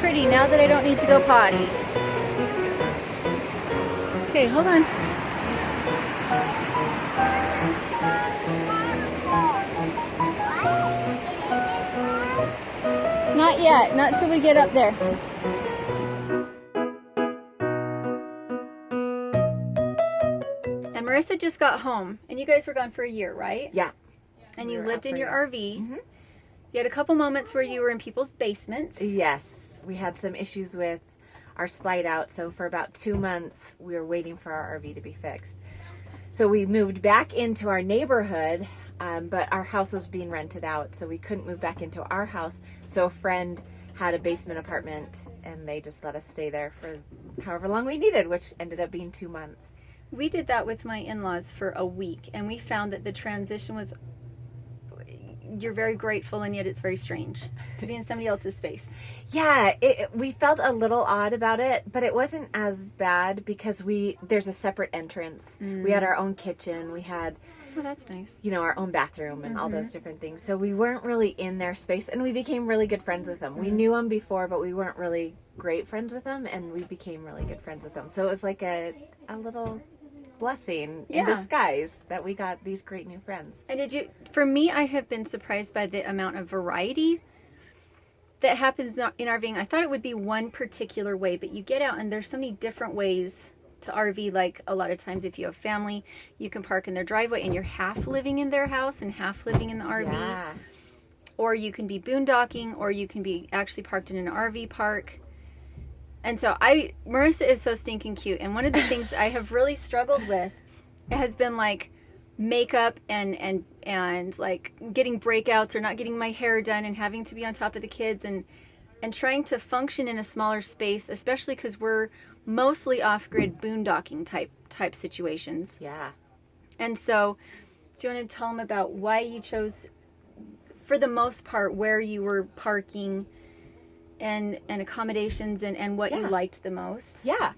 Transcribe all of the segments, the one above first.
pretty now that I don't need to go potty. Okay, hold on. Not yet, not till we get up there. And Marissa just got home, and you guys were gone for a year, right? Yeah. And you lived in your RV. Mm-hmm. You had a couple moments where you were in people's basements. Yes. We had some issues with our slide out, so for about 2 months, we were waiting for our RV to be fixed. So we moved back into our neighborhood, but our house was being rented out, so we couldn't move back into our house. So a friend had a basement apartment, and they just let us stay there for however long we needed, which ended up being 2 months. We did that with my in-laws for a week, and we found that the transition was, you're very grateful, and yet it's very strange to be in somebody else's space. Yeah, we felt a little odd about it, but it wasn't as bad because there's a separate entrance. We had our own kitchen. We had, oh, that's nice. Our own bathroom and all those different things. So we weren't really in their space, and we became really good friends with them. We knew them before, but we weren't really great friends with them, and we became really good friends with them. So it was like a little blessing in disguise that we got these great new friends. And for me, I have been surprised by the amount of variety that happens in RVing. I thought it would be one particular way, but you get out and there's so many different ways to RV. Like a lot of times if you have family, you can park in their driveway and you're half living in their house and half living in the RV. Yeah. Or you can be boondocking, or you can be actually parked in an RV park. And so Marissa is so stinking cute. And one of the things I have really struggled with has been like makeup and like getting breakouts or not getting my hair done and having to be on top of the kids and trying to function in a smaller space, especially because we're mostly off-grid boondocking type situations. Yeah. And so do you want to tell them about why you chose, for the most part, where you were parking and accommodations and what you liked the most? Yeah.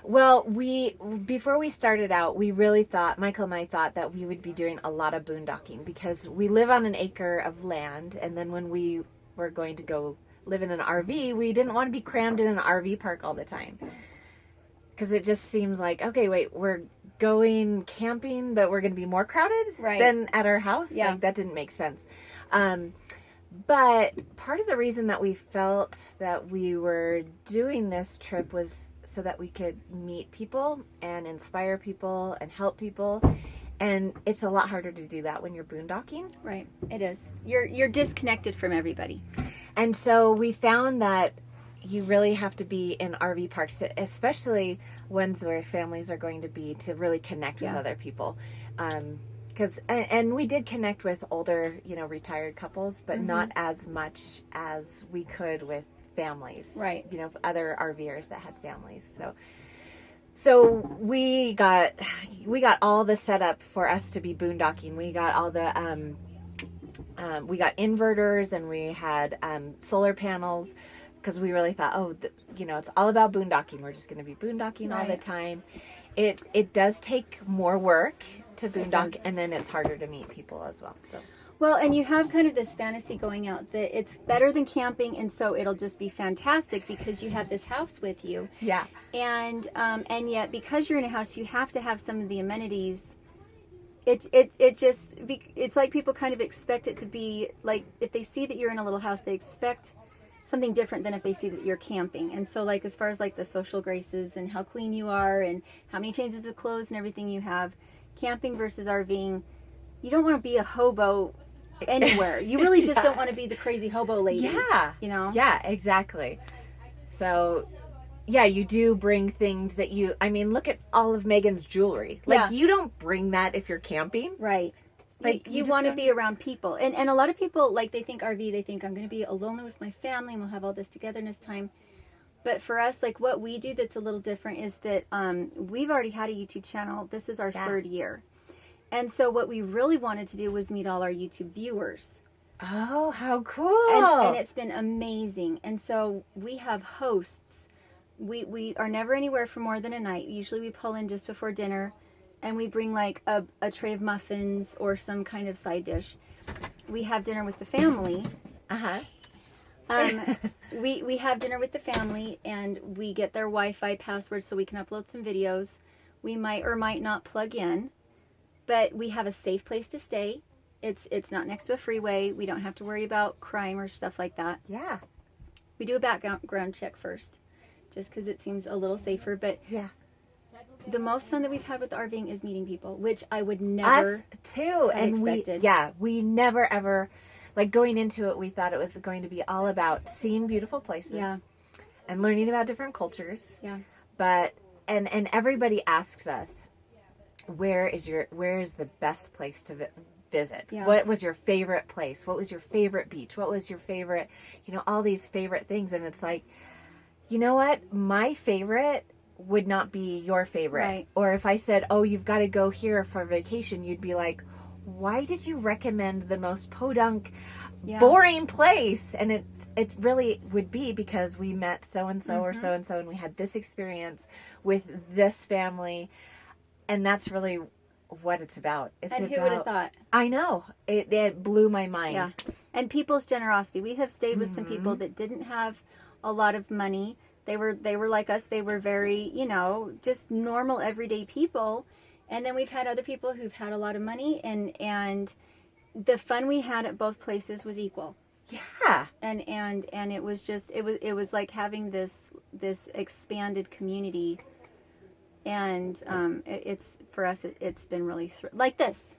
Well, before we started out, we really thought, Michael and I thought that we would be doing a lot of boondocking because we live on an acre of land. And then when we were going to go live in an RV, we didn't want to be crammed in an RV park all the time. Because it just seems like, okay, wait, we're going camping, but we're going to be more crowded than at our house? Yeah. Like, that didn't make sense. But part of the reason that we felt that we were doing this trip was so that we could meet people and inspire people and help people. And it's a lot harder to do that when you're boondocking. Right. It is. You're disconnected from everybody. And so we found that you really have to be in RV parks, especially ones where families are going to be, to really connect with other people. And we did connect with older, retired couples, but not as much as we could with families. Right. Other RVers that had families. So we got all the setup for us to be boondocking. We got all the we got inverters, and we had solar panels, because we really thought, it's all about boondocking. We're just going to be boondocking all the time. It does take more work to boondock, and then it's harder to meet people as well. So. Well, and you have kind of this fantasy going out that it's better than camping, and so it'll just be fantastic because you have this house with you. Yeah. And yet, because you're in a house, you have to have some of the amenities. It's like people kind of expect it to be like, if they see that you're in a little house, they expect something different than if they see that you're camping. And so, like, as far as like the social graces and how clean you are and how many changes of clothes and everything you have, camping versus RVing, you don't want to be a hobo anywhere. You really just don't want to be the crazy hobo lady. Yeah. Yeah, exactly. So, yeah, you do bring things that look at all of Megan's jewelry. Like, you don't bring that if you're camping. Right. Like, you want to be around people. And a lot of people, like, they think RV, they think I'm going to be alone with my family and we'll have all this togetherness time. But for us, like, what we do that's a little different is that we've already had a YouTube channel. This is our third year. And so what we really wanted to do was meet all our YouTube viewers. Oh, how cool. And it's been amazing. And so we have hosts. We are never anywhere for more than a night. Usually we pull in just before dinner, and we bring like a tray of muffins or some kind of side dish. We have dinner with the family. we have dinner with the family, and we get their Wi-Fi password so we can upload some videos. We might or might not plug in, but we have a safe place to stay. It's not next to a freeway. We don't have to worry about crime or stuff like that. Yeah. We do a background check first, just because it seems a little safer. But Yeah. the most fun that we've had with RVing is meeting people, which I would never Us too. have And expected. we never ever, like going into it, we thought it was going to be all about seeing beautiful places. Yeah. And learning about different cultures. Yeah. But, and everybody asks us, where is the best place to visit? Yeah. What was your favorite place? What was your favorite beach? What was your favorite, all these favorite things. And it's like, you know what? My favorite would not be your favorite. Right. Or if I said, oh, you've got to go here for vacation, you'd be like, why did you recommend the most podunk, boring place? And it really would be because we met so-and-so or so-and-so, and we had this experience with this family. And that's really what it's about. It's And about, who would have thought? I know. It blew my mind. Yeah. And people's generosity. We have stayed with some people that didn't have a lot of money. They were like us. They were very, just normal everyday people. And then we've had other people who've had a lot of money, and the fun we had at both places was equal. Yeah. And it was just it was like having this expanded community. And it's for us it's been really like this.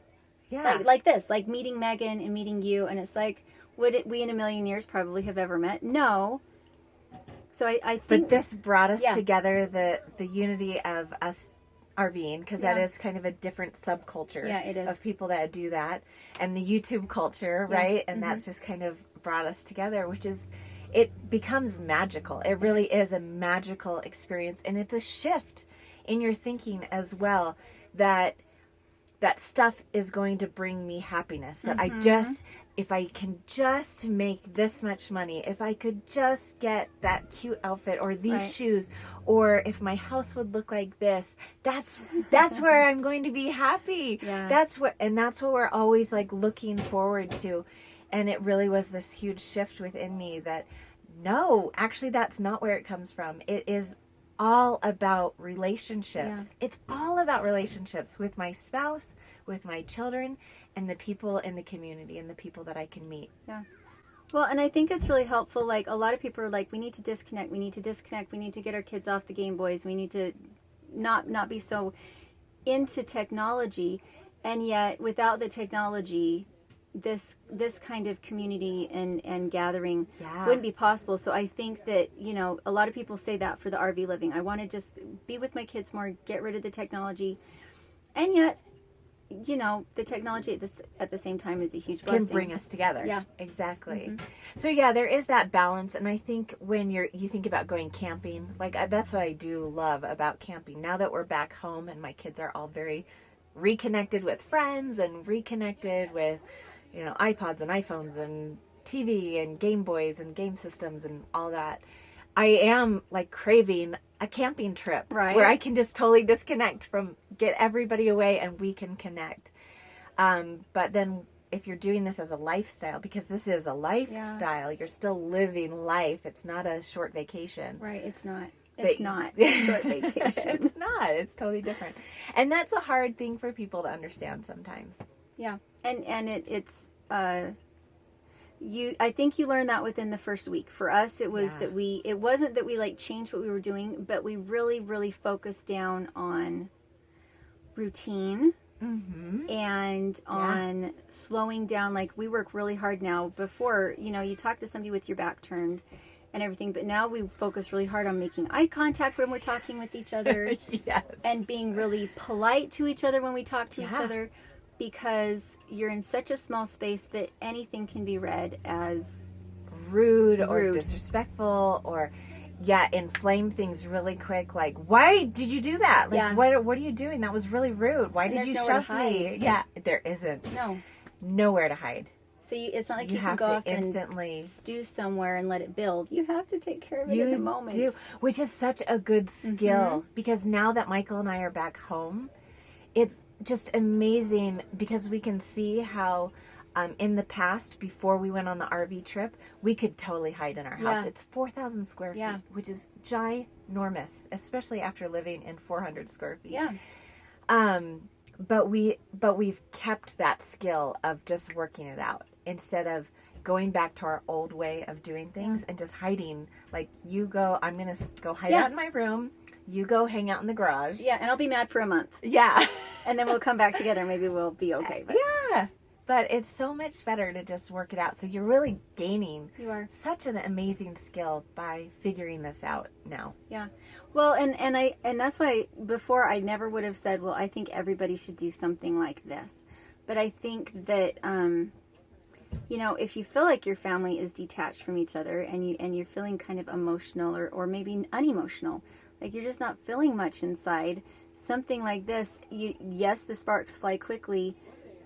Yeah. Like this, like meeting Megan and meeting you, and it's like, would we in a million years probably have ever met? No. So I think, but this brought us together, the unity of us RVing, because that is kind of a different subculture. Yeah, it is. Of people that do that, and the YouTube culture, right? And that's just kind of brought us together, which is, it becomes magical. It really is a magical experience, and it's a shift in your thinking as well, that stuff is going to bring me happiness, that if I can just make this much money, if I could just get that cute outfit or these shoes, or if my house would look like this, that's where I'm going to be happy. Yeah. That's what we're always like looking forward to. And it really was this huge shift within me that, no, actually that's not where it comes from. It is all about relationships. Yeah. It's all about relationships with my spouse, with my children, and the people in the community and the people that I can meet. Yeah. Well, and I think it's really helpful. Like, a lot of people are like, we need to disconnect. We need to get our kids off the Game Boys. We need to not be so into technology. And yet, without the technology, this kind of community and gathering wouldn't be possible. So I think that, a lot of people say that for the RV living. I want to just be with my kids more, get rid of the technology. And yet, the technology at the same time is a huge blessing. Can bring us together. Yeah. Exactly. Mm-hmm. So there is that balance. And I think when you think about going camping, like that's what I do love about camping. Now that we're back home and my kids are all very reconnected with friends and reconnected with, iPods and iPhones and TV and Game Boys and game systems and all that, I am like craving a camping trip where I can just totally disconnect get everybody away and we can connect. But then if you're doing this as a lifestyle, because this is a lifestyle, you're still living life. It's not a short vacation. Right. It's not. It's not a short vacation. It's not. It's totally different. And that's a hard thing for people to understand sometimes. Yeah. And it's I think you learn that within the first week. For us, it was that it wasn't that we like changed what we were doing, but we really, really focused down on routine and on slowing down. Like, we work really hard now. Before, you talk to somebody with your back turned and everything, but now we focus really hard on making eye contact when we're talking with each other. Yes. And being really polite to each other when we talk to each other. Because you're in such a small space that anything can be read as rude or disrespectful or inflame things really quick. Like, why did you do that? Like, what are you doing? That was really rude. Why did you shove me? Yeah, there isn't. Nowhere to hide. So it's not like you can go off instantly and stew somewhere and let it build. You have to take care of it in the moment. Which is such a good skill, because now that Michael and I are back home, it's just amazing because we can see how in the past, before we went on the RV trip, we could totally hide in our house. Yeah. It's 4,000 square Yeah. feet, which is ginormous, especially after living in 400 square feet. Yeah. But we've kept that skill of just working it out instead of going back to our old way of doing things and just hiding. Like, you go, I'm going to go hide out in my room. You go hang out in the garage. Yeah, and I'll be mad for a month. Yeah. And then we'll come back together. Maybe we'll be okay. But Yeah. But it's so much better to just work it out. So you're really gaining you are. such an amazing skill by figuring this out now. Yeah. Well, and that's why before I never would have said, well, I think everybody should do something like this. But I think that you know, if you feel like your family is detached from each other and you're feeling kind of emotional or maybe unemotional, like you're just not feeling much inside, something like this, yes, the sparks fly quickly,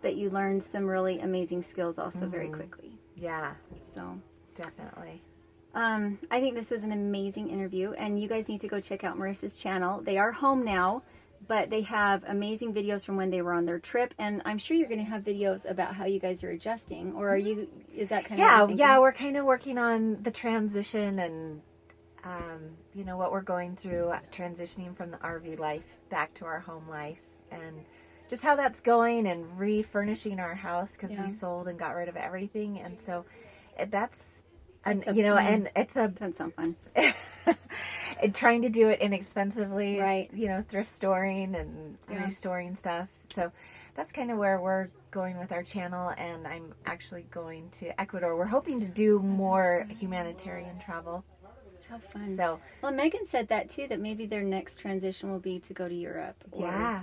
but you learn some really amazing skills also very quickly. Yeah, So definitely. I think this was an amazing interview, and you guys need to go check out Marissa's channel. They are home now, but they have amazing videos from when they were on their trip, and I'm sure you're going to have videos about how you guys are adjusting, or are you, is that kind of what you're thinking? Yeah, we're kind of working on the transition and, you know, what we're going through, transitioning from the RV life back to our home life, and just how that's going, and refurnishing our house because we sold and got rid of everything, and so that's... And, you know, and it's a... That's some fun. and trying to do it inexpensively, Right. you know, thrift storing and restoring stuff. So that's kind of where we're going with our channel, and I'm actually going to Ecuador. We're hoping to do more humanitarian travel. How fun. So, well, Megan said that too, that maybe their next transition will be to go to Europe. yeah.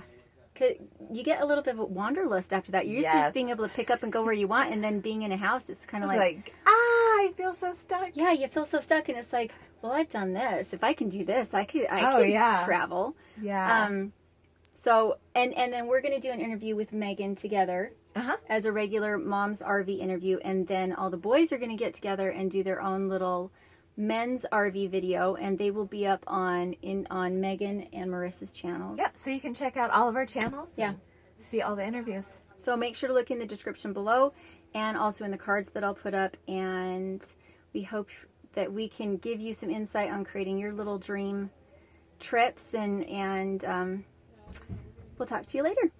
Cause you get a little bit of a wanderlust after that. You're used to just being able to pick up and go where you want, and then being in a house, it's kind of like, I feel so stuck. yeah, you feel so stuck, and it's like, well, I've done this. If I can do this, I could travel. Yeah. So, and then we're going to do an interview with Megan together as a regular Mom's RV interview, and then all the boys are going to get together and do their own little men's RV video, and they will be up on Megan and Marissa's channels. Yep. So you can check out all of our channels. Yeah. And see all the interviews. So make sure to look in the description below, and also in the cards that I'll put up, and we hope that we can give you some insight on creating your little dream trips, and we'll talk to you later.